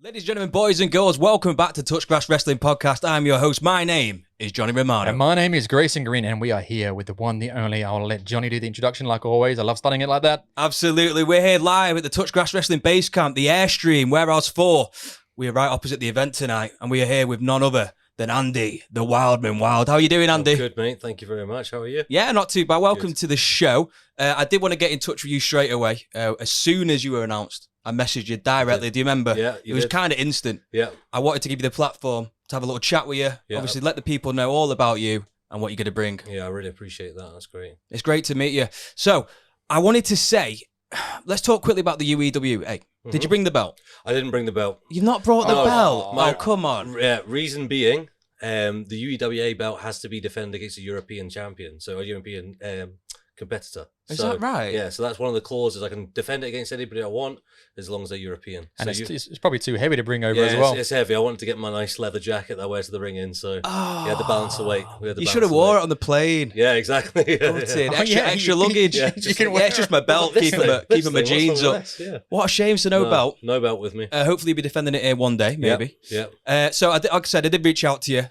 Ladies and gentlemen, boys and girls, welcome back to TouchGrass Wrestling Podcast. I'm your host. My name is Johnny Romano. And my name is Grayson Green, and we are here with the one, the only. I'll let Johnny do the introduction like always. I love starting it like that. Absolutely. We're here live at the TouchGrass Wrestling Base Camp, the Airstream, Warehouse 4. We are right opposite the event tonight, and we are here with none other than Andy, the Wildman Wild. How are you doing, Andy? Good, mate. Thank you very much. How are you? Yeah, not too bad. Welcome to the show. I did want to get in touch with you straight away. As soon as you were announced, I messaged you directly. Do you remember? Yeah, it was kind of instant. Yeah. I wanted to give you the platform to have a little chat with you. Yeah. Obviously, let the people know all about you and what you're going to bring. Yeah, I really appreciate that. That's great. It's great to meet you. So, I wanted to say, let's talk quickly about the UEWA. Did you bring the belt? I didn't bring the belt. You've not brought the belt? My- Oh, come on. Yeah, reason being, the UEWA belt has to be defended against a European champion, so a European competitor. Is So, that right? Yeah, so that's one of the clauses. I can defend it against anybody I want as long as they're European. And So it's probably too heavy to bring over yeah, as well. it's heavy. I wanted to get my nice leather jacket that I wear to the ring in, so Oh, we had to balance the weight. You should have wore it on the plane. Yeah, exactly. Yeah, Gutted. yeah. Extra luggage. Yeah, It's just- just my belt, keeping my jeans up. Yeah. What a shame, so no belt. No belt with me. Hopefully you'll be defending it here one day, maybe. Yeah. So, like I said, I did reach out to you.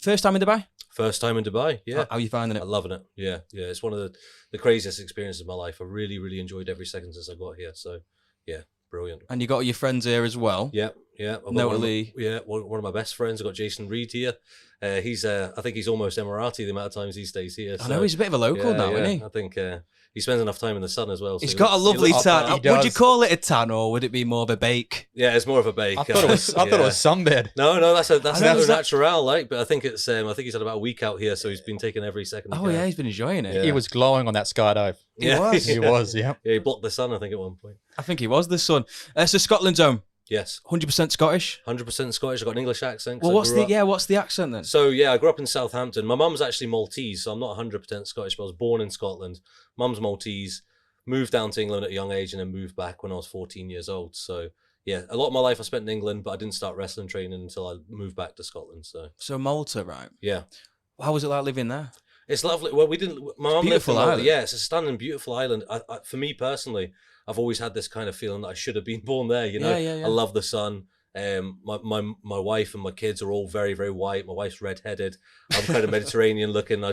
First time in Dubai? First time in Dubai. Yeah. How are you finding it? I'm loving it. Yeah. Yeah. It's one of the craziest experiences of my life. I really, really enjoyed every second since I got here. So, yeah, brilliant. And you got your friends here as well. Yeah. Yeah. I've got Notably. one of my best friends. I've got Jason Reed here. He's, I think he's almost Emirati the amount of times he stays here. I know he's a bit of a local now, isn't he? I think he spends enough time in the sun as well. He's so got a lovely looks tan. fine. He Would you does. call it a tan or would it be more of a bake? Yeah, it's more of a bake. I thought it was sunbed. No, that's I know, another is that- natural, like. But I think it's I think he's had about a week out here, so he's been taking every second. He Oh, can. yeah, he's been enjoying it. Yeah. He was glowing on that skydive. He was. He was, yeah. Yeah, he blocked the sun, I think, at one point. I think he was the son. So Scotland's own, Yes, 100% Scottish. 100% Scottish. I've got an English accent. 'cause Well, I what's grew the up- what's the accent then? So yeah, I grew up in Southampton. My mum's actually Maltese, so I'm not 100% Scottish, but I was born in Scotland. Mum's Maltese. Moved down to England at a young age and then moved back when I was 14 years old. So yeah, a lot of my life I spent in England, but I didn't start wrestling training until I moved back to Scotland. So Malta, right? yeah. How was it like living there? It's lovely. Well, we didn't. My mum lived in beautiful Malta. island. Yeah, it's a stunning, beautiful island. For me personally, I've always had this kind of feeling that I should have been born there. You know, Yeah. I love the sun. My wife and my kids are all very, very white. My wife's redheaded. I'm kind of Mediterranean looking.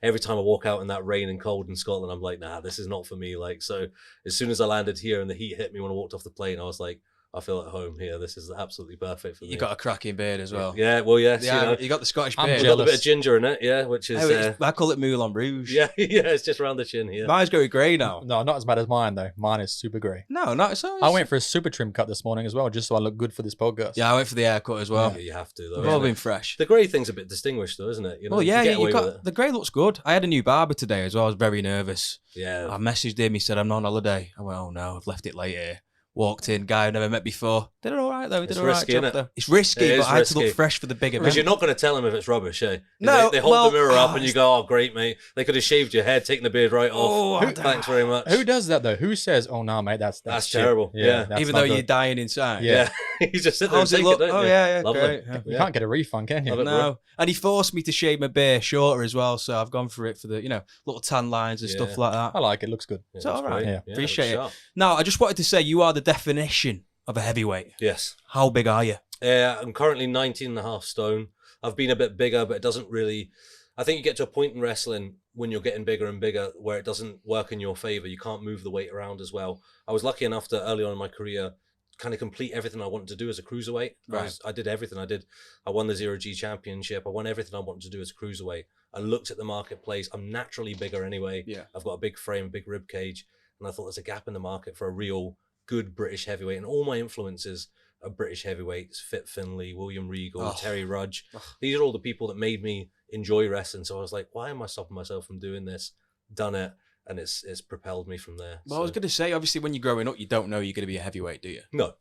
Every time I walk out in that rain and cold in Scotland, I'm like, nah, this is not for me. Like, so as soon as I landed here and the heat hit me when I walked off the plane, I was like, I feel at home here. This is absolutely perfect for me. You got a cracking beard as well. Yeah, well, yes, Yeah, you got the Scottish I'm beard. a little jealous. bit of ginger in it, yeah, which is, I call it Moulin Rouge. yeah, it's just around the chin here. Mine's going grey now. No, not as bad as mine, though. Mine is super grey. No, not so. I went for a super trim cut this morning as well, just so I look good for this podcast. Yeah, I went for the haircut as well. Yeah, you have to, though. We've all isn't it? been fresh. The grey thing's a bit distinguished, though, isn't it? You know, Well, yeah, you get you away with got it. the grey looks good. I had a new barber today as well. I was very nervous. Yeah. I messaged him. He said, I'm not on holiday. I went, oh no, I've left it late here. Walked in, guy I've never met before. Did it all right though. He did It's all right risky, job innit? though. It's risky, It but is I had to look risky. fresh for the big event. Because you're not going to tell them if it's rubbish, eh? No, They hold well, the mirror up and it's- you go, oh, great, mate. They could have shaved your head, taken the beard right Oh, off. I don't- Thanks very much. Who does that, though? Who says, oh, no, mate, that's That's shit. terrible. Yeah. that's Even not though good. you're dying inside. Yeah. Yeah. You just sit there How's and it take look? it, don't Oh you? yeah, Lovely. great. Yeah. You can't get a refund, can you? Love it, bro. No, and he forced me to shave my beard shorter as well, so I've gone for it for the little tan lines and stuff Yeah. like that. I like it. Looks good. Yeah, It's all that's right. great. Yeah. Appreciate it. sharp. Now, I just wanted to say you are the definition of a heavyweight. Yes. How big are you? I'm currently 19 and a half stone. I've been a bit bigger, but it doesn't really... I think you get to a point in wrestling when you're getting bigger and bigger where it doesn't work in your favor. You can't move the weight around as well. I was lucky enough to early on in my career kind of complete everything I wanted to do as a cruiserweight. Right. I did everything. I won the 0G championship. I won everything I wanted to do as a cruiserweight. I looked at the marketplace. I'm naturally bigger anyway. Yeah. I've got a big frame, a big rib cage, and I thought there's a gap in the market for a real good British heavyweight. And all my influences are British heavyweights: Fit Finlay, William Regal, Oh. Terry Rudge. Ugh. These are all the people that made me enjoy wrestling. So I was like, why am I stopping myself from doing this? Done it, and it's propelled me from there. Well, I was So- going to say, obviously, when you're growing up, you don't know you're going to be a heavyweight, do you? No.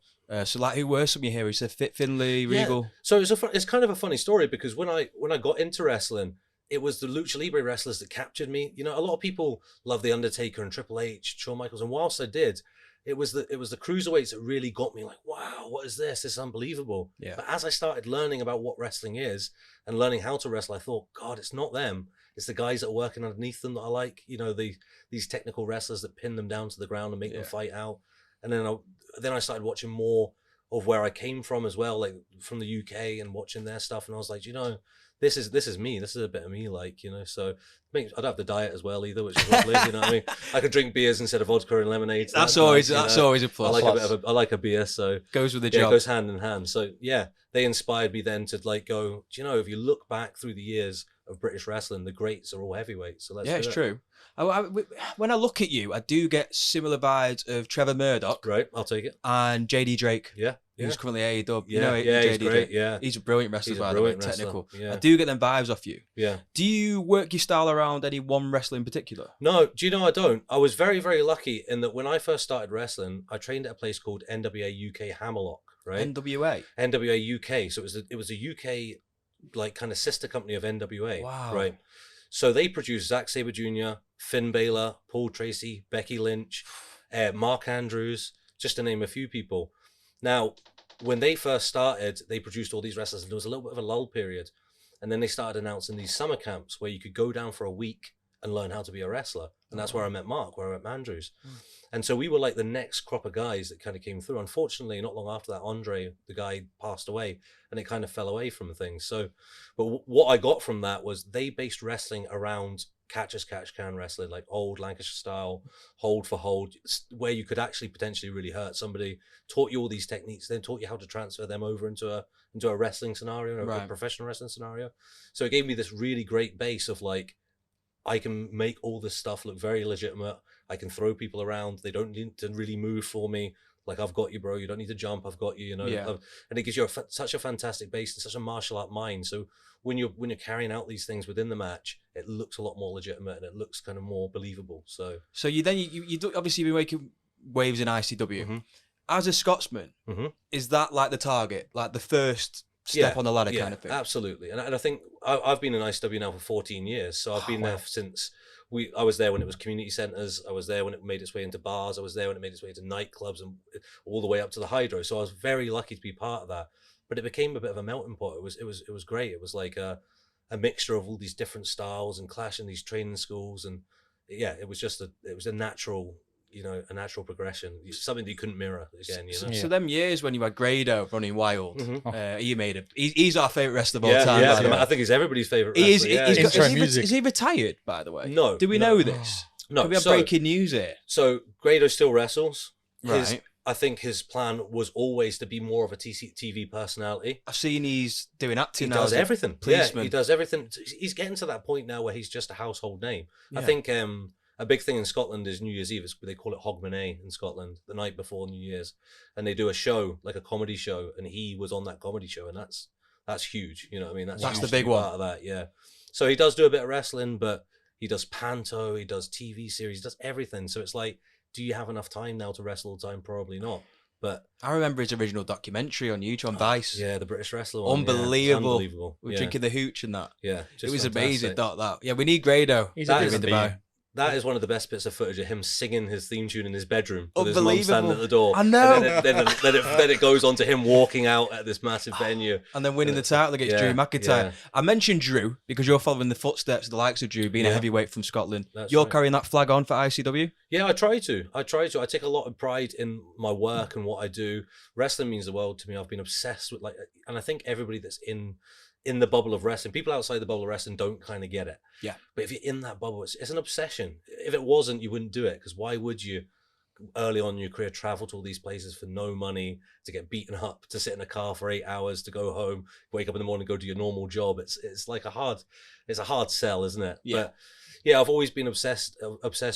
So, like, who were some of your heroes? You said Fit Finlay, Yeah. Regal. So it's kind of a funny story because when I got into wrestling, it was the Lucha Libre wrestlers that captured me. You know, a lot of people love The Undertaker and Triple H, Shawn Michaels, and whilst I did, it was the cruiserweights that really got me like, wow, what is this? This is unbelievable. Yeah. But as I started learning about what wrestling is and learning how to wrestle, I thought, God, it's not them. It's the guys that are working underneath them that I like. You know, these technical wrestlers that pin them down to the ground and make them Yeah. fight out. And then I started watching more of where I came from as well, like from the UK and watching their stuff. And I was like, you know, this is me. This is a bit of me, like, you know. So I don't have the diet as well either, which is lovely. You know what I mean? I could drink beers instead of vodka and lemonade. So That's always nice, you know? always a plus. I like a beer, so Goes with the yeah, job. it goes hand in hand. So yeah, they inspired me then to like go, do you know, if you look back through the years of British wrestling, the greats are all heavyweights. So let's Yeah, do it's it. true. When I look at you, I do get similar vibes of Trevor Murdoch Right, I'll take it. and JD Drake, Yeah, yeah. who's currently AEW. Yeah, you know, yeah, JD he's great. Drake. Yeah, He's a brilliant wrestler, He's a by the way, brilliant wrestler, technical. yeah. I do get them vibes off you. yeah. Do you work your style around any one wrestler in particular? No, do you know I don't? I was very, very lucky in that when I first started wrestling, I trained at a place called NWA UK Hammerlock, right? NWA. NWA UK. So it was a UK like kind of sister company of NWA. Wow. Right. So they produced Zack Sabre Jr., Finn Balor, Paul Tracy, Becky Lynch, Mark Andrews, just to name a few people. Now, when they first started, they produced all these wrestlers, and there was a little bit of a lull period. And then they started announcing these summer camps where you could go down for a week and learn how to be a wrestler. And that's where I met Mark, where I met Andrews. And so we were like the next crop of guys that kind of came through. Unfortunately, not long after that, Andre, the guy, passed away, and it kind of fell away from things. So, but what I got from that was they based wrestling around catch as catch can wrestling, like old Lancashire style, hold for hold, where you could actually potentially really hurt somebody, taught you all these techniques, then taught you how to transfer them over into a wrestling scenario, a professional wrestling scenario. So it gave me this really great base of like, I can make all this stuff look very legitimate. I can throw people around. They don't need to really move for me. Like, I've got you, bro. You don't need to jump. I've got you, you know. Yeah. And it gives you such a fantastic base and such a martial art mind. So when you're carrying out these things within the match, it looks a lot more legitimate and it looks kind of more believable. So you do, obviously you've been making waves in ICW. Mm-hmm. As a Scotsman, is that like the target, like the first step on the ladder kind of thing? Absolutely. And I think I've been in ICW now for 14 years. So I've been there since I was there when it was community centres. I was there when it made its way into bars. I was there when it made its way into nightclubs and all the way up to the Hydro. So I was very lucky to be part of that. But it became a bit of a melting pot. It was great. It was like a mixture of all these different styles and clashing these training schools. And yeah, it was a natural, you know, a natural progression, something that you couldn't mirror again, you know. So them years when you had Grado running wild, he's our favourite wrestler of all time. Yeah, I think he's everybody's favourite wrestler. Is he retired, by the way? No. Do we know this? No. Can we have breaking news here? So Grado still wrestles. Right. I think his plan was always to be more of a TV personality. I've seen he's doing acting now. He does everything. Policeman. Yeah, he does everything. He's getting to that point now where he's just a household name. Yeah. I think a big thing in Scotland is New Year's Eve. They call it Hogmanay in Scotland, the night before New Year's. And they do a show, like a comedy show. And he was on that comedy show. And that's huge. You know what I mean? That's the big one. Part of that, yeah. So he does do a bit of wrestling, but he does panto, he does TV series, he does everything. So it's like, do you have enough time now to wrestle all the time? Probably not. But I remember his original documentary on YouTube on Vice. Yeah, the British wrestler one. Unbelievable. Unbelievable. We're drinking the hooch and that. Yeah. It was amazing, that. Yeah, we need Grado. He's a bit of That is one of the best bits of footage of him singing his theme tune in his bedroom with his mum standing at the door. I know. And then it goes on to him walking out at this massive venue. And then winning the title against Drew McIntyre. Yeah. I mentioned Drew because you're following the footsteps of the likes of Drew, being a heavyweight from Scotland. You're carrying that flag on for ICW? Yeah, I try to. I take a lot of pride in my work and what I do. Wrestling means the world to me. I've been obsessed with and I think everybody that's in the bubble of wrestling, people outside the bubble of wrestling don't kind of get it. Yeah. But if you're in that bubble, it's an obsession. If it wasn't, you wouldn't do it. Because why would you, early on in your career, travel to all these places for no money, to get beaten up, to sit in a car for 8 hours, to go home, wake up in the morning, go do your normal job? It's like a hard sell, isn't it? Yeah. But yeah, I've always been obsessed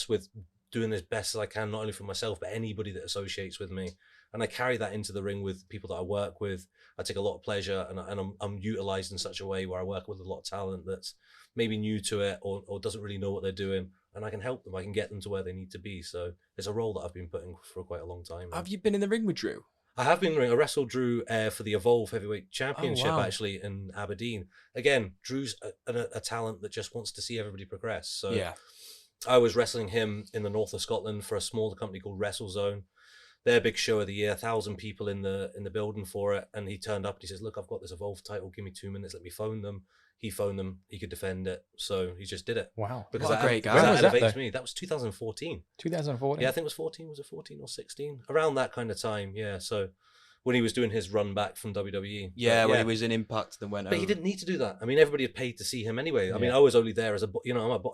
with doing as best as I can, not only for myself, but anybody that associates with me. And I carry that into the ring with people that I work with. I take a lot of pleasure, and I'm utilized in such a way where I work with a lot of talent that's maybe new to it or doesn't really know what they're doing, and I can help them. I can get them to where they need to be. So it's a role that I've been putting for quite a long time. Have you been in the ring with Drew? I have been in the ring. I wrestled Drew for the Evolve Heavyweight Championship actually in Aberdeen. Again, Drew's a talent that just wants to see everybody progress. So yeah. I was wrestling him in the north of Scotland for a smaller company called WrestleZone. Their big show of the year, 1,000 people in the building for it, and he turned up and he says, "Look, I've got this Evolve title. Give me 2 minutes. Let me phone them." He phoned them. He could defend it, so he just did it. Wow, because what a great guy! That elevates me. That was 2014. 2014. Yeah, I think it was 14. Was it 14 or 16? Around that kind of time. Yeah. So when he was doing his run back from WWE. Yeah, But, when he was in Impact, then went But over. he didn't need to do that. I mean, everybody had paid to see him anyway. I mean, Yeah. I was only there as I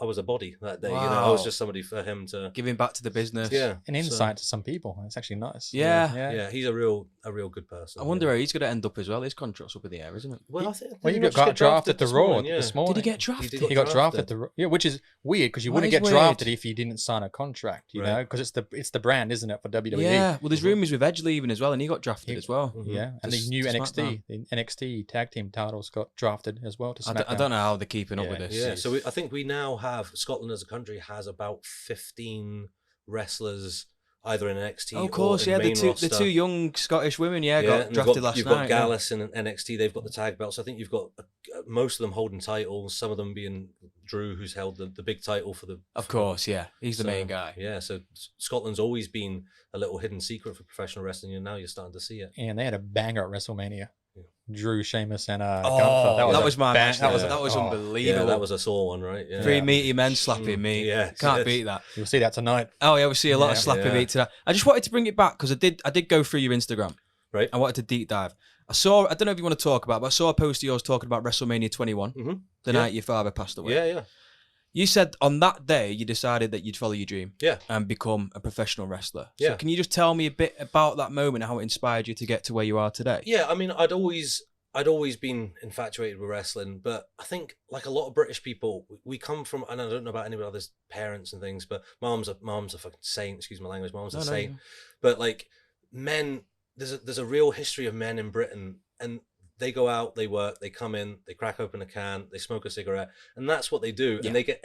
was a body that day. You know, I was Wow. just somebody for him to. Giving back to the business. Yeah, An insight to some people. It's actually nice. Yeah. yeah. He's a real good person. I wonder where he's going to end up as well. His contract's up in the air, isn't it? Well, I think Well, did he not just got drafted to this Raw morning? this morning. Did he get drafted? did. He got drafted to yeah, which is weird because you That wouldn't is get drafted weird. if you didn't sign a contract, you Right. know, because it's the brand, isn't it, for WWE? Yeah. Well, there's rumours with Edge leaving as well, and he got drafted He- as well. Mhm. Yeah, and To the new to NXT, the NXT tag team titles got drafted as well to I SmackDown. don't know how they're keeping up Yeah. with this. Yeah, so I think we now have Scotland as a country has about 15 wrestlers either in NXT Oh, of course, or in yeah. the main The roster. two young Scottish women, got and drafted last you've night. got Gallus in NXT. They've got the tag belts. I think you've got most of them holding titles. Some of them being Drew, who's held the big title for the. Of course, yeah. He's the So, main guy. Yeah, so Scotland's always been a little hidden secret for professional wrestling, and now you're starting to see it. And they had a banger at WrestleMania. Drew, Sheamus, and Oh, Gunther. that a was my bang- match. That was oh, unbelievable. Yeah, that was a sore one, right? Yeah. Three meaty men slapping Mm, me. yeah, Can't yes. beat that. You'll see that tonight. Oh yeah, we see a lot of Yeah. slapping Yeah. meat today. I just wanted to bring it back because I did go through your Instagram. Right. I wanted to deep dive. I don't know if you want to talk about, but I saw a post of yours talking about WrestleMania 21, Mhm. the Yeah. night your father passed away. Yeah, yeah. You said on that day you decided that you'd follow your dream Yeah. and become a professional wrestler. So Yeah. can you just tell me a bit about that moment, how it inspired you to get to where you are today? Yeah, I mean, I'd always been infatuated with wrestling, but I think like a lot of British people, we come from, and I don't know about anybody other's parents and things, but mom's a fucking saint. Excuse my language. Mom's a saint. But like men, there's a real history of men in Britain, and they go out, they work, they come in, they crack open a can, they smoke a cigarette, and that's what they do. Yeah. And they get,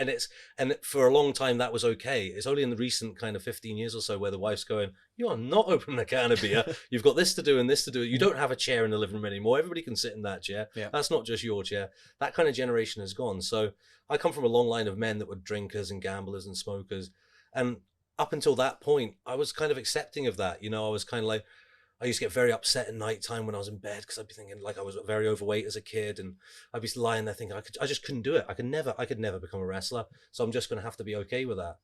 and for a long time that was okay. It's only in the recent kind of 15 years or so where the wife's going, you are not opening a can of beer. You've got this to do and this to do. You don't have a chair in the living room anymore. Everybody can sit in that chair. Yeah. That's not just your chair. That kind of generation is gone. So I come from a long line of men that were drinkers and gamblers and smokers. And up until that point, I was kind of accepting of that. You know, I was kind of like, I used to get very upset at night time when I was in bed because I'd be thinking like I was very overweight as a kid, and I'd be lying there thinking I just couldn't do it. I could never become a wrestler. So I'm just going to have to be okay with that.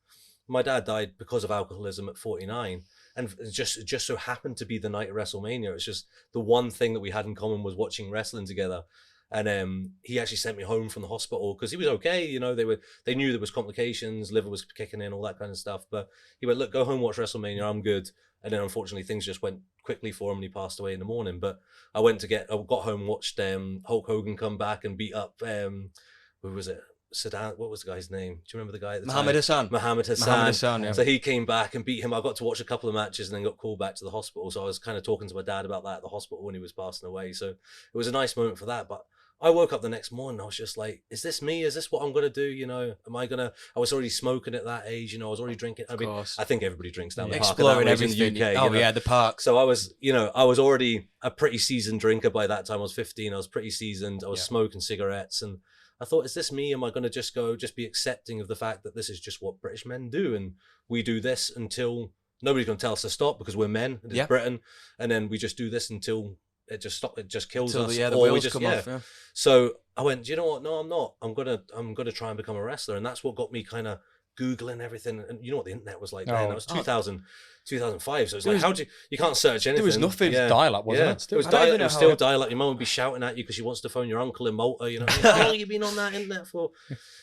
My dad died because of alcoholism at 49, and it just so happened to be the night of WrestleMania. It's just the one thing that we had in common was watching wrestling together. And he actually sent me home from the hospital because he was okay. You know, they knew there was complications, liver was kicking in, all that kind of stuff. But he went, look, go home, watch WrestleMania. I'm good. And then unfortunately things just went quickly for him and he passed away in the morning. But I got home, watched Hulk Hogan come back and beat up who was it? Sedan, what was the guy's name? Do you remember the guy at the Muhammad time? Hassan. Muhammad Hassan. Muhammad Hassan, yeah. So he came back and beat him. I got to watch a couple of matches and then got called back to the hospital. So I was kind of talking to my dad about that at the hospital when he was passing away. So it was a nice moment for that. But I woke up the next morning, I was just like, is this me? Is this what I'm going to do? You know, I was already smoking at that age, you know, I was already drinking. I mean, course. I think everybody drinks down the park. Exploring at that age everything. in the UK. Oh you know? yeah, the parks. So I was already a pretty seasoned drinker by that time. I was 15. I was pretty seasoned. I was smoking cigarettes, and I thought, is this me? Am I going to just be accepting of the fact that this is just what British men do, and we do this until nobody's going to tell us to stop because we're men. And it's Britain, and then we just do this until it just stops. It just kills us. The or we wheels just, come off. Yeah. So I went, do you know what? No, I'm not. I'm gonna try and become a wrestler, and that's what got me kind of Googling everything. And you know what the internet was like then? That was 2000, 2005. So it's like, you can't search anything. There was nothing. Yeah. Dial-up, wasn't it? It was I don't even know still how- dial-up. Your mum would be shouting at you because she wants to phone your uncle in Malta. You know, how long have you been on that internet for?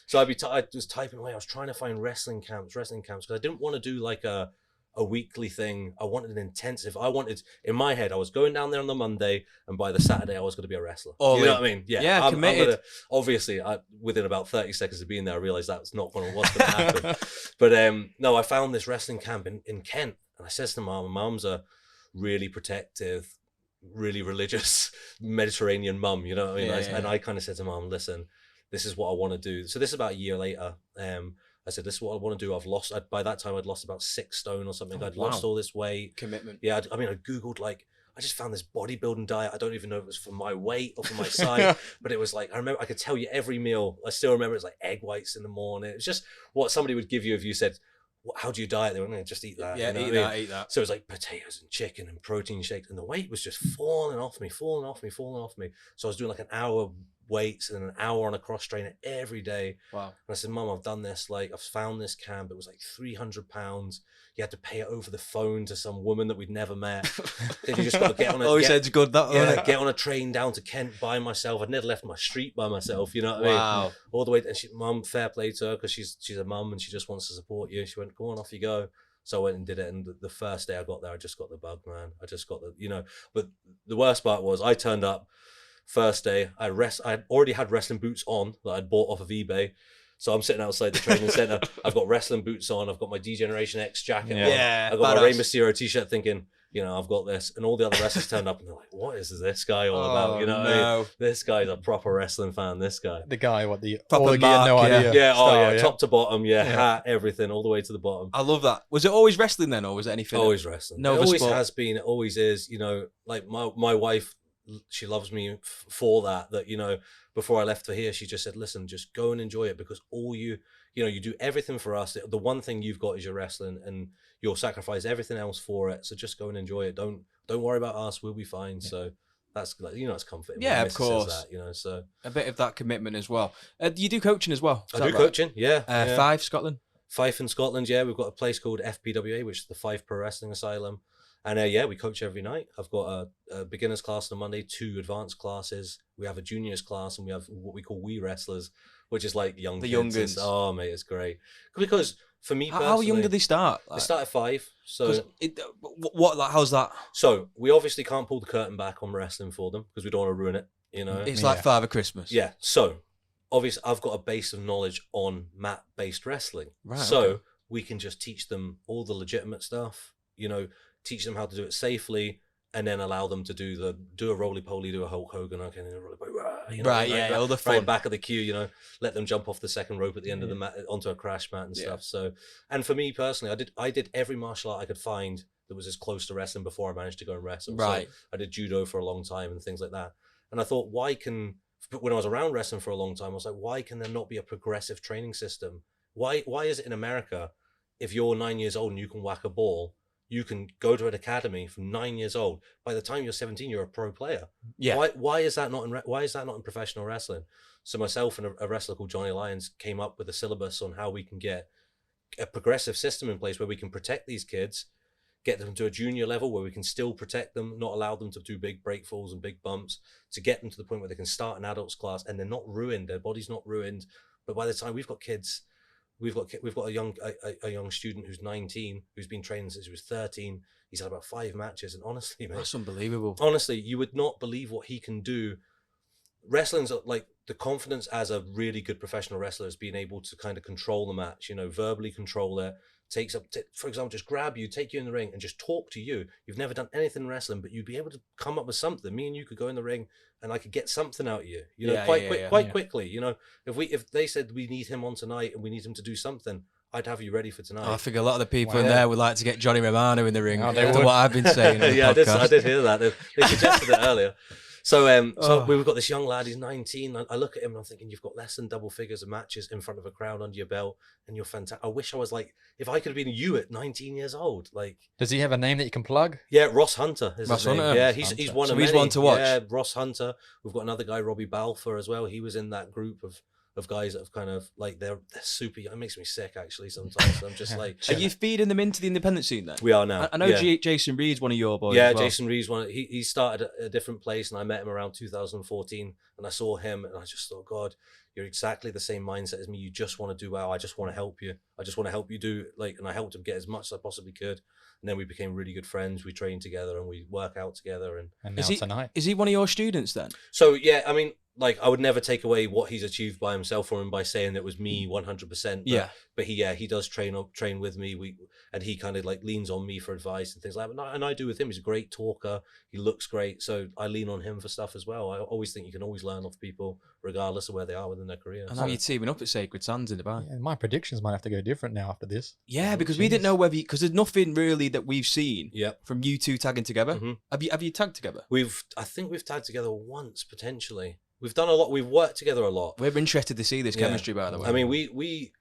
So I was typing away. I was trying to find wrestling camps, because I didn't want to do like a weekly thing. I wanted an intensive. In my head, I was going down there on the Monday, and by the Saturday, I was going to be a wrestler. All you know in. what I mean? Yeah, I'm committed. Obviously, within about 30 seconds of being there, I realized that's not what's going to happen. But no, I found this wrestling camp in Kent, and I says to Mum, and Mum's a really protective, really religious Mediterranean mum. You know what I mean? And I kind of said to Mum, listen, this is what I want to do. So this is about a year later. I said, this is what I want to do. By that time, I'd lost about 6 stone or something. I'd lost all this weight. Commitment. Yeah, I Googled, I just found this bodybuilding diet. I don't even know if it was for my weight or for my size, but it was like, I remember, I could tell you every meal. I still remember it was like egg whites in the morning. It was just what somebody would give you if you said, how do you diet? They were just eat that. Yeah, you know eat what I mean? eat that. So it was like potatoes and chicken and protein shakes, and the weight was just falling off me. So I was doing like an hour weights and an hour on a cross trainer every day. Wow. And I said, Mum, I've done this. Like, I've found this camp. It was like £300. You had to pay it over the phone to some woman that we'd never met. Then you just got to get on a Always said good that. yeah, get on a train down to Kent by myself. I'd never left my street by myself. You know what I mean? Wow. All the way. And Mum, fair play to her, because she's a mum and she just wants to support you. She went, go on, off you go. So I went and did it. And the first day I got there, I just got the bug, man. I just got the, you know. But the worst part was I turned up first day. I'd already had wrestling boots on that I'd bought off of eBay. So I'm sitting outside the training center. I've got wrestling boots on. I've got my D-Generation X jacket on. Yeah, I've got my Rey Mysterio t-shirt thinking, you know, I've got this. And all the other wrestlers turned up and they're like, what is this guy all about? You know what I mean? This guy's a proper wrestling fan, this guy. The guy, what the Proper all the gear, mark, no yeah. idea. Yeah, style, top to bottom, hat, everything, all the way to the bottom. I love that. Was it always wrestling then, or was it anything? Always wrestling. No it other always sport? has been, it always is. You know, like my wife, she loves me for that, you know, before I left for here, she just said, listen, just go and enjoy it, because all you know, you do everything for us. The one thing you've got is your wrestling, and you'll sacrifice everything else for it. So just go and enjoy it. Don't worry about us. We'll be fine. Yeah. So that's like, you know, it's comforting. Yeah, of course. That, you know, so a bit of that commitment as well. You do coaching as well? I do coaching. Yeah. Fife, Scotland. Fife in Scotland. Yeah, we've got a place called FPWA, which is the Fife Pro Wrestling Asylum. And yeah, we coach every night. I've got a beginners class on a Monday, 2 advanced classes. We have a juniors class, and we have what we call wee wrestlers, which is like young kids. Youngins. Oh, mate, it's great. Because for me personally, how young do they start? They start at 5. So how's that? So we obviously can't pull the curtain back on wrestling for them, because we don't want to ruin it. You know, It's like Father Christmas. Yeah. So obviously, I've got a base of knowledge on mat-based wrestling. Right. So okay. we can just teach them all the legitimate stuff. You know, teach them how to do it safely, and then allow them to do a roly-poly, do a Hulk Hogan, okay, and then a roly-poly, you know, right, yeah, all the fun. Right back of the queue, you know, let them jump off the second rope at the end of the mat onto a crash mat and stuff. So, and for me personally, I did every martial art I could find that was as close to wrestling before I managed to go and wrestle. Right. So I did judo for a long time and things like that. And I thought, when I was around wrestling for a long time, I was like, why can there not be a progressive training system? Why is it in America, if you're 9 years old and you can whack a ball, you can go to an academy from 9 years old. By the time you're 17, you're a pro player. Yeah. Why is that not in professional wrestling? So myself and a wrestler called Johnny Lyons came up with a syllabus on how we can get a progressive system in place where we can protect these kids, get them to a junior level where we can still protect them, not allow them to do big break falls and big bumps, to get them to the point where they can start an adults class and they're not ruined, their body's not ruined. But by the time we've got kids, we've got a young student who's 19, who's been training since he was 13. He's had about 5 matches, and honestly, mate, that's unbelievable. Honestly, you would not believe what he can do. Wrestling's like the confidence as a really good professional wrestler is being able to kind of control the match, you know, verbally control it. For example, just grab you, take you in the ring and just talk to you. You've never done anything in wrestling, but you'd be able to come up with something. Me and you could go in the ring and I could get something out of you, you know, quite quickly. You know, if they said we need him on tonight and we need him to do something, I'd have you ready for tonight. I think a lot of the people in there would like to get Johnny Romano in the ring. Oh, After what I've been saying. On the yeah, podcast. I did hear that. They suggested it earlier. So we've got this young lad, he's 19. I look at him and I'm thinking, you've got less than double figures of matches in front of a crowd under your belt, and you're fantastic. I wish I was like, if I could have been you at 19 years old. Like, does he have a name that you can plug? Yeah, Ross Hunter is his name. Hunter. Yeah, he's one of he's many. one to watch. Yeah, Ross Hunter. We've got another guy, Robbie Balfour, as well. He was in that group of guys that have kind of like they're super. It makes me sick actually sometimes. I'm just like, are you feeding them into the independent scene then? We are now. I know Jason Reed's one of your boys. Yeah, as well. Jason Reed's one. He started at a different place, and I met him around 2014, and I saw him, and I just thought, God, you're exactly the same mindset as me. You just want to do well. I just want to help you. I just want to help you do and I helped him get as much as I possibly could. And then we became really good friends. We trained together and we work out together. And now tonight. Is he one of your students then? So yeah, I mean, like I would never take away what he's achieved by himself from him by saying it was me 100%. But he does train with me. And he kind of like leans on me for advice and things like that. And I do with him. He's a great talker. He looks great. So I lean on him for stuff as well. I always think you can always learn off people regardless of where they are within their career. And now you're teaming up at Sacred Sands in Dubai. Yeah, my predictions might have to go different now after this. Yeah, because we didn't know whether because there's nothing really that we've seen from you two tagging together. Mm-hmm. Have you tagged together? I think we've tagged together once potentially. We've done a lot. We've worked together a lot. We're interested to see this chemistry, by the way. I mean, we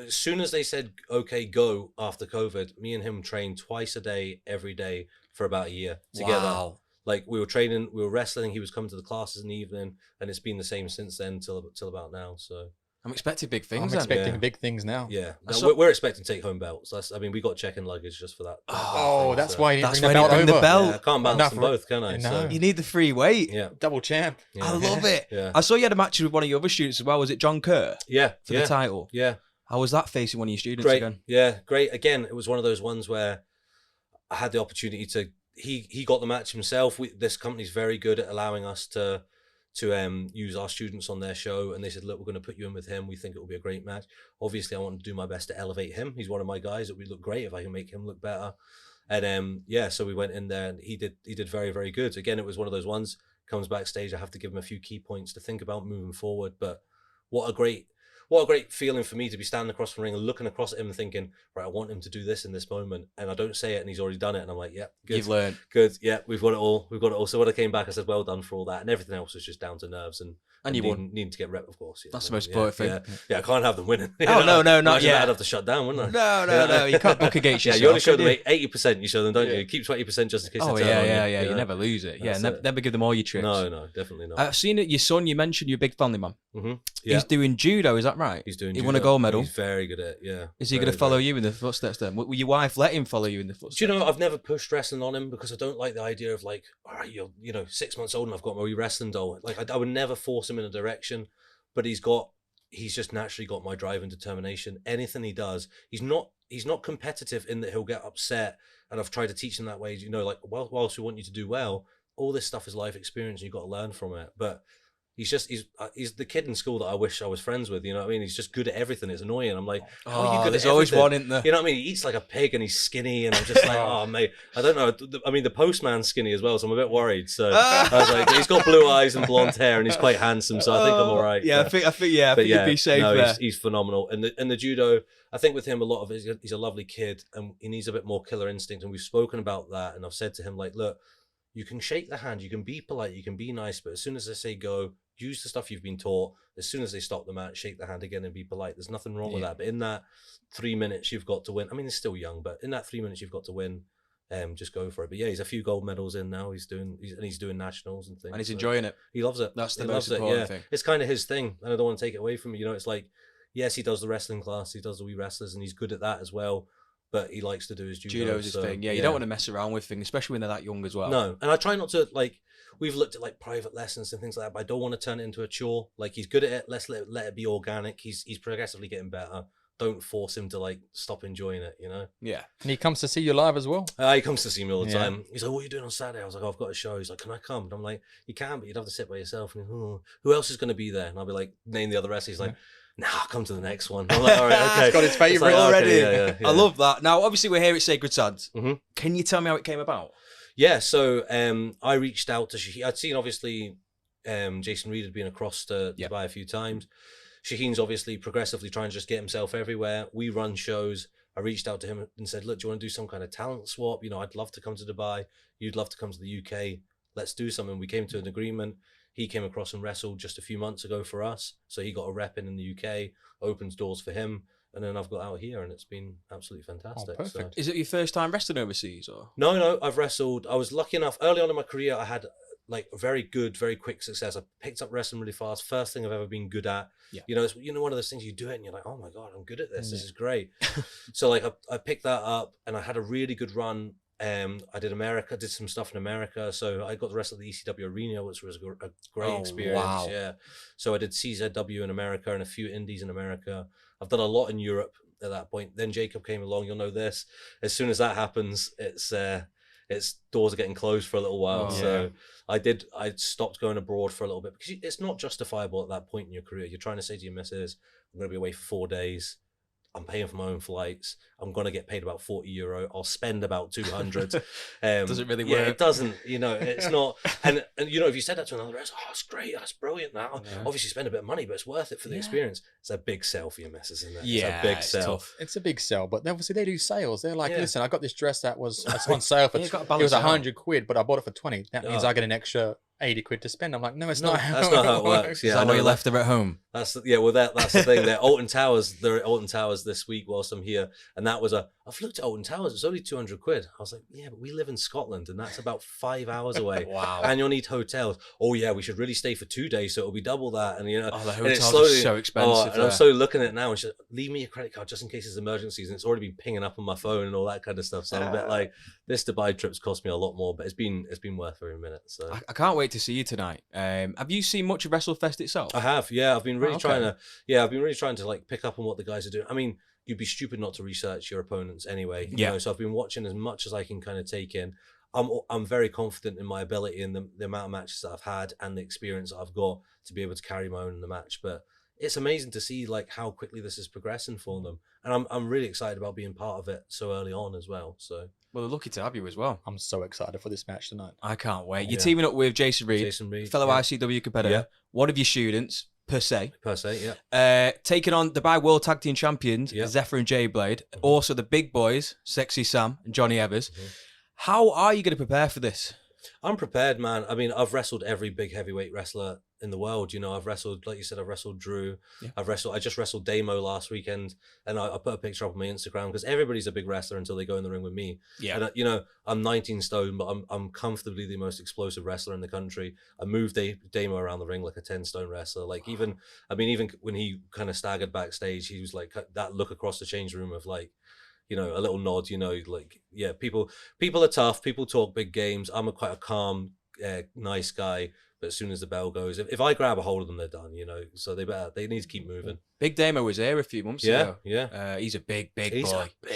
as soon as they said okay, go after COVID, me and him trained twice a day, every day for about a year together. Wow. like we were training, we were wrestling. He was coming to the classes in the evening, and it's been the same since then till about now. So I'm expecting big things. I'm then. expecting big things now. yeah, no, saw- we're expecting take home belts. I mean, we got check-in luggage just for that. Oh, that's why you That's didn't why bring you the didn't belt bring the over. belt. Yeah, I can't balance Enough them for- both, can I? No. So, You need the free weight. yeah, Double champ. yeah. I love it. Yeah. I saw you had a match with one of your other students as well. Was it John Kerr Yeah, for yeah, the title? yeah. How was that facing one of your students Great. again? Yeah, great. Again, it was one of those ones where I had the opportunity to. He got the match himself. This company's very good at allowing us to use our students on their show, and they said, look, we're going to put you in with him. We think it will be a great match. Obviously, I want to do my best to elevate him. He's one of my guys. It would look great if I can make him look better. And yeah, so we went in there, and he did very, very good. Again, it was one of those ones. Comes backstage, I have to give him a few key points to think about moving forward. But what a great feeling for me to be standing across the ring and looking across at him and thinking, right, I want him to do this in this moment, and I don't say it, and he's already done it, and I'm like, yeah, good. You've learned. Good, yeah, we've got it all. So when I came back, I said, well done for all that, and everything else was just down to nerves and you won. needing to get rep, of course. That's the most important thing. Yeah, I can't have them winning. Oh, no, not Imagine yet. I'd have to shut down, wouldn't No, I? no. You can't book against Yeah, yourself. you only show them can you? 80%. You show them, don't you? You keep 20% just in case. Oh, they turn on yeah. you You know? never lose it. Yeah, That's it. never give them all your tricks. No, definitely not. I've seen it. Your son, you mentioned you're a big family man. Mm-hmm. Yeah, He's doing judo, is that right? he's doing. He won a judo. gold medal. He's very good at it. Yeah. Is he going to follow you in the footsteps then? Will your wife let him follow you in the footsteps? Do you know, I've never pushed wrestling on him because I don't like the idea of like, all right, you're 6 months old and I've got my wrestling doll. Like I would never force him in a direction, but he's just naturally got my drive and determination. Anything he does, he's not competitive in that he'll get upset. And I've tried to teach him that way. Like, well, whilst we want you to do well, all this stuff is life experience and you've got to learn from it. But he's the kid in school that I wish I was friends with. You know what I mean? He's just good at everything. It's annoying. I'm like, how are you good there's at always everything? one in there. You know what I mean? He eats like a pig and he's skinny, and I'm just like, oh mate, I don't know. I mean, the postman's skinny as well, so I'm a bit worried. So I was like, he's got blue eyes and blonde hair, and he's quite handsome, so I think I'm all right. Yeah, but, I think you'd be safe no, there. he's phenomenal. And the judo, I think with him, a lot of it, he's a lovely kid, and he needs a bit more killer instinct. And we've spoken about that, and I've said to him like, look, you can shake the hand, you can be polite, you can be nice, but as soon as they say go, use the stuff you've been taught. As soon as they stop the match, shake the hand again and be polite. There's nothing wrong with that. But in that 3 minutes you've got to win. I mean, he's still young, but in that 3 minutes you've got to win. Just go for it. But yeah, he's a few gold medals in now. He's doing nationals and things. And he's so enjoying it. he loves it. That's the He most loves it, important thing. It's kind of his thing, and I don't want to take it away from him. It's like, yes, he does the wrestling class, he does the wee wrestlers, and he's good at that as well. But he likes to do his judo. Judo's his thing. Yeah, you don't want to mess around with things, especially when they're that young as well. No, and I try not to, like, we've looked at like private lessons and things like that, but I don't want to turn it into a chore. Like, he's good at it. Let's let it be organic. He's progressively getting better. Don't force him to like stop enjoying it. Yeah. And he comes to see you live as well. He comes to see me all the Yeah. time. He's like, "What are you doing on Saturday?" I was like, "I've got a show." He's like, "Can I come?" And I'm like, "You can, but you'd have to sit by yourself." And who else is going to be there? And I'll be like, name the other wrestlers. He's like, "Nah, I'll come to the next one." I'm like, "All right, okay." He's got his favourite It's like, already. okay, yeah. I love that. Now, obviously, we're here at Sacred Sands. Mhm. Can you tell me how it came about? Yeah, so I reached out to Shaheen. I'd seen obviously Jason Reed had been across to Dubai a few times. Shaheen's obviously progressively trying to just get himself everywhere. We run shows. I reached out to him and said, look, do you want to do some kind of talent swap? I'd love to come to Dubai. You'd love to come to the UK. Let's do something. We came to an agreement. He came across and wrestled just a few months ago for us. So he got a rep in the UK, opens doors for him. And then I've got out here and it's been absolutely fantastic. Oh, perfect. Is it your first time wrestling overseas? Or No, I've wrestled. I was lucky enough early on in my career. I had like very good, very quick success. I picked up wrestling really fast. First thing I've ever been good at. Yeah. It's one of those things you do it and you're like, oh my God, I'm good at this. This is great. So like I picked that up and I had a really good run. I did some stuff in America. So I got the rest of the ECW arena, which was a great experience. Wow. Yeah. So I did CZW in America and a few indies in America. I've done a lot in Europe at that point. Then Jacob came along. You'll know this. As soon as that happens, it's doors are getting closed for a little while. So I stopped going abroad for a little bit because it's not justifiable at that point in your career. You're trying to say to your missus, I'm going to be away for 4 days. I'm paying for my own flights. I'm going to get paid about €40. I'll spend about 200. Does it really work? Yeah, it doesn't. It's not. And if you said that to another wrestler, oh, it's great. That's brilliant. Now, obviously, spend a bit of money, but it's worth it for the experience. It's a big sell for your missus, isn't it? Yeah, it's a big sell. tough. It's a big sell, but obviously they do sales. They're like, Yeah. listen, I got this dress that was on sale for Yeah, you gotta it balance was it out. £100, but I bought it for 20. That means Oh. I get an extra 80 quid to spend. I'm like, no, it's No, not. that's not how it works. Is Yeah, that I why know you left her at home? That's the thing. They're Alton Towers. They're at Alton Towers this week whilst I'm here, and that was I flew to Alton Towers. It's only 200 quid. I was like, yeah, but we live in Scotland, and that's about 5 hours away. Wow. And you'll need hotels. Oh yeah, we should really stay for 2 days, so it'll be double that. And you know, Oh, the and it's hotels are so expensive. and I'm slowly looking at it now, and she's like, leave me your credit card just in case there's emergencies. And it's already been pinging up on my phone and all that kind of stuff. So I'm a bit like, this Dubai trip's cost me a lot more, but it's been worth every minute. So I can't wait to see you tonight. Have you seen much of Wrestlefest itself? I have, yeah. I've been really okay. I've been really trying to like pick up on what the guys are doing. I mean, you'd be stupid not to research your opponents anyway. You know? So I've been watching as much as I can kind of take in. I'm very confident in my ability and the amount of matches that I've had and the experience that I've got to be able to carry my own in the match. But it's amazing to see like how quickly this is progressing for them, and I'm really excited about being part of it so early on as well. So Well, they're lucky to have you as well. I'm so excited for this match tonight. I can't wait. You're Yeah. teaming up with Jason Reed, fellow yeah. ICW competitor, Yeah. one of your students, per se. Yeah. Taking on Dubai World Tag Team Champions, Yeah. Zephyr and J-Blade. Mhm. Also the big boys, Sexy Sam and Johnny Evers. Mhm. How are you going to prepare for this? I'm prepared, man. I mean, I've wrestled every big heavyweight wrestler in the world. You know, I've wrestled, like you said, I've wrestled Drew. Yeah. I just wrestled Damo last weekend, and I put a picture up on my Instagram because everybody's a big wrestler until they go in the ring with me. Yeah. And you know, I'm 19 stone, but I'm comfortably the most explosive wrestler in the country. I moved Damo around the ring like a 10-stone wrestler. Like even when he kind of staggered backstage, he was like that look across the change room of like, you know, a little nod, you know, like, yeah, people are tough. People talk big games. I'm quite a calm, nice guy. But as soon as the bell goes, if I grab a hold of them, they're done, you know. So they need to keep moving. Big Damo was here a few months ago. Yeah. He's a big boy. A big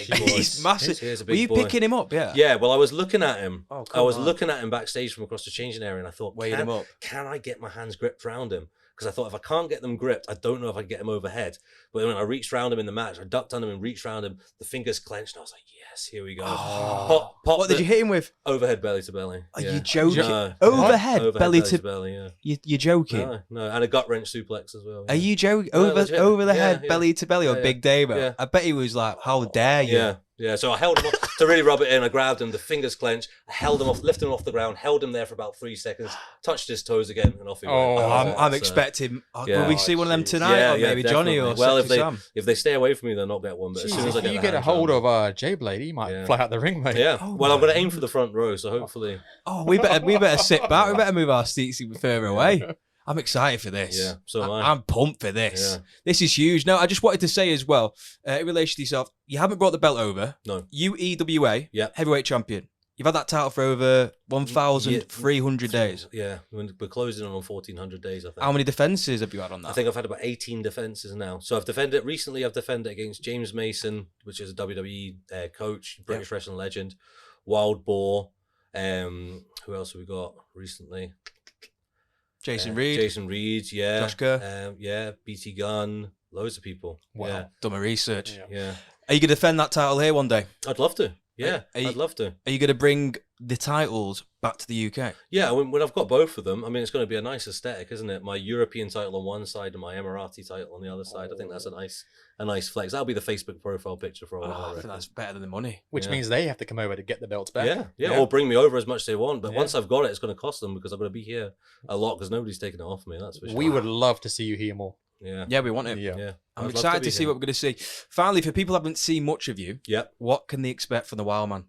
boy. He's massive. He's a Were big you boy. picking him up? Yeah. Yeah, well, I was looking at him. Oh, I was looking at him backstage from across the changing area, and I thought, Weighing him up. can I get my hands gripped around him? Because I thought if I can't get them gripped, I don't know if I can get him overhead. But when I reached around him in the match, I ducked under him and reached around him. The fingers clenched, and I was like, yes, here we go. Oh. Pop What did you hit him with? Overhead belly to belly. Are yeah. you joking? No. Overhead belly to belly, yeah. You're joking. No, and a gut wrench suplex as well. Are you joking? No, Over legit. the head, Yeah. belly to belly, or Yeah, Big Damo? yeah. I bet he was like, "How dare you?" Yeah. So I held him off to really rub it in. I grabbed him, the fingers clenched. I held him off, lifted him off the ground, held him there for about 3 seconds, touched his toes again, and off he went. Oh, I'm So, expecting. yeah. Will we see one of them jeez. tonight, or maybe Johnny or well, Sexy Sam? if they stay away from me, they'll not get one. But as soon as I if you the get a hands hold around of J-Blade, he might Yeah. fly out the ring, mate. them. Yeah. Oh Well, I'm my going to aim for the front row, so hopefully. Oh, we better sit back. We better move our seats even further away. I'm excited for this. Yeah, so am I. I'm pumped for this. Yeah. This is huge. No, I just wanted to say as well, in relation to yourself, you haven't brought the belt over. No. UEWA Yeah. Heavyweight Champion. You've had that title for over 1,300 days. Yeah, we're closing on 1,400 days, I think. How many defenses have you had on that? I think I've had about 18 defenses now. So I've defended against James Mason, which is a WWE coach, British wrestling legend, Wild Boar. Who else have we got recently? Jason Reed. Jason Reed, yeah. Josh Kerr. Yeah, BT Gunn, loads of people. Wow. Done my research. Yeah. Are you going to defend that title here one day? I'd love to. Yeah, Are you- I'd love to. Are you going to bring the titles back to the UK? Yeah, when I've got both of them, I mean, it's going to be a nice aesthetic, isn't it? My European title on one side and my Emirati title on the other side. I think that's a nice flex. That'll be the Facebook profile picture for a while. I I think reckon. that's better than the money. Which Yeah. means they have to come over to get the belts back. Yeah, or bring me over as much as they want. But Yeah. once I've got it, it's going to cost them because I'm going to be here a lot because nobody's taking it off me. That's for sure. We would love to see you here more. Yeah. Yeah, we want it. Yeah. Yeah. I'm I'd love excited be to see here. what we're going to see. Finally, for people who haven't seen much of you, Yep. what can they expect from the Wild Man?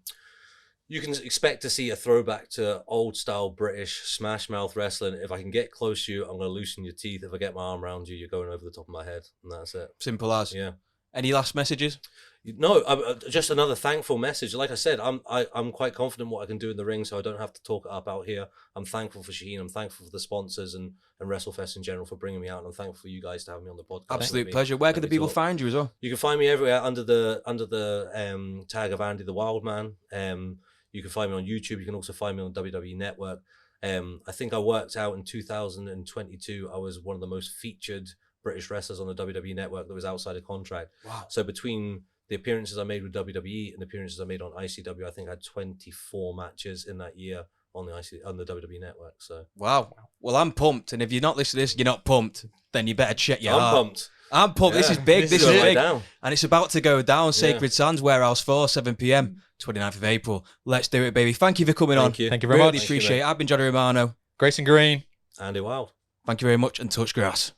You can expect to see a throwback to old style British smash mouth wrestling. If I can get close to you, I'm going to loosen your teeth. If I get my arm around you, you're going over the top of my head, and that's it. Simple as. Yeah. Any last messages? No, just another thankful message. Like I said, I'm quite confident what I can do in the ring, so I don't have to talk it up out here. I'm thankful for Shaheen. I'm thankful for the sponsors and WrestleFest in general for bringing me out, and I'm thankful for you guys to have me on the podcast. Absolute Let me- pleasure. Where let can the me people talk. find you as well? You can find me everywhere under the tag of Andy the Wildman. You can find me on YouTube. You can also find me on WWE Network. I think I worked out in 2022. I was one of the most featured British wrestlers on the WWE Network that was outside of contract. Wow. So between the appearances I made with WWE and the appearances I made on ICW, I think I had 24 matches in that year on the WWE Network. So Wow. Well, I'm pumped. And if you're not listening to this, you're not pumped, then you better check your I'm heart. pumped. I'm pumped. This Yeah. is big. This is going big. down. And it's about to go down. Sacred Sands, Warehouse 4, 7 p.m, 29th of April. Let's do it, baby. Thank you for coming on. Thank you. Thank you very Really much. appreciate it. I've been Johnny Romano. Grayson Green. Andy Wild. Thank you very much, and touch grass.